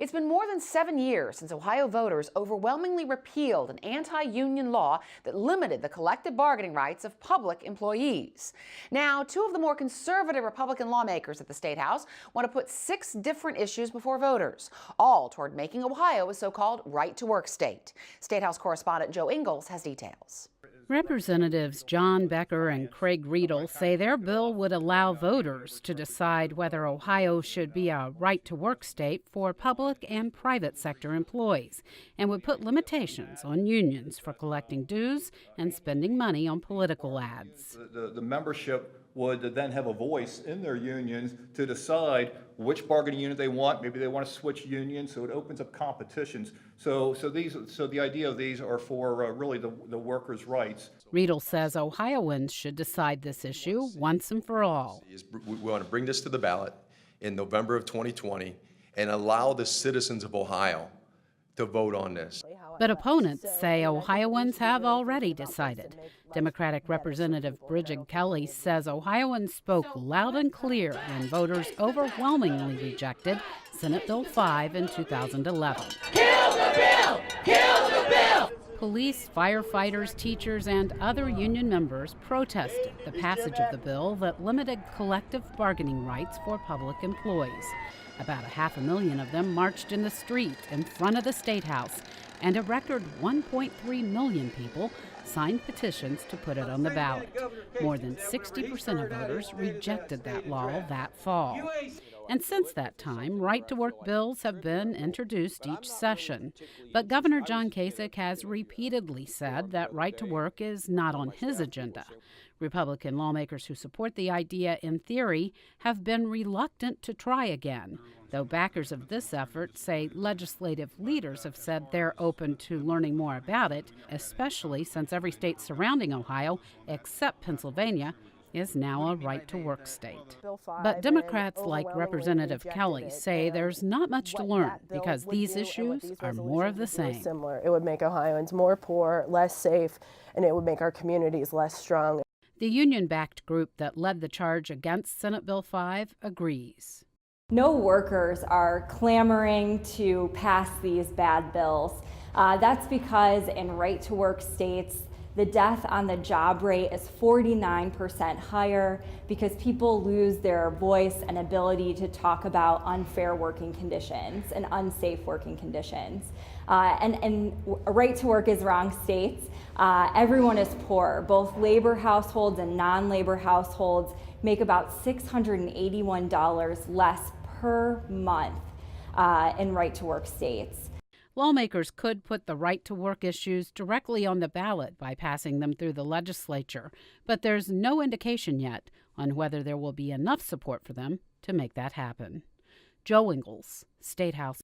It's been more than 7 years since Ohio voters overwhelmingly repealed an anti-union law that limited the collective bargaining rights of public employees. Now, two of the more conservative Republican lawmakers at the State House want to put 6 different issues before voters, all toward making Ohio a so-called right-to-work state. State House correspondent Joe Ingles has details. Representatives John Becker and Craig Riedel say their bill would allow voters to decide whether Ohio should be a right-to-work state for public and private sector employees and would put limitations on unions for collecting dues and spending money on political ads. The membership would then have a voice in their unions to decide which bargaining unit they want. Maybe they want to switch unions, so it opens up competitions. So the idea of these are for really the workers' rights. Riedel says Ohioans should decide this issue once and for all. We want to bring this to the ballot in November of 2020 and allow the citizens of Ohio to vote on this. But opponents say Ohioans have already decided. Democratic Representative Bridget Kelly says Ohioans spoke loud and clear when voters overwhelmingly rejected Senate Bill 5 in 2011. Kill the bill! Kill the bill! Police, firefighters, teachers, and other union members protested the passage of the bill that limited collective bargaining rights for public employees. About 500,000 of them marched in the street in front of the State House, and a record 1.3 million people signed petitions to put it on the ballot. More than 60% of voters rejected that law that fall. And since that time, right-to-work bills have been introduced each session. But Governor John Kasich has repeatedly said that right-to-work is not on his agenda. Republican lawmakers who support the idea in theory have been reluctant to try again, though backers of this effort say legislative leaders have said they're open to learning more about it, especially since every state surrounding Ohio, except Pennsylvania, is now a right-to-work state. But Democrats like Representative Kelly say there's not much to learn because these issues are more of the same. It would make Ohioans more poor, less safe, and it would make our communities less strong. The union-backed group that led the charge against Senate Bill 5 agrees. No workers are clamoring to pass these bad bills. That's because in right-to-work states, the death on the job rate is 49% higher because people lose their voice and ability to talk about unfair working conditions and unsafe working conditions. And right to work is wrong states. Everyone is poor. Both labor households and non-labor households make about $681 less per month in right to work states. Lawmakers could put the right-to-work issues directly on the ballot by passing them through the legislature, but there's no indication yet on whether there will be enough support for them to make that happen. Joe Ingles, State House.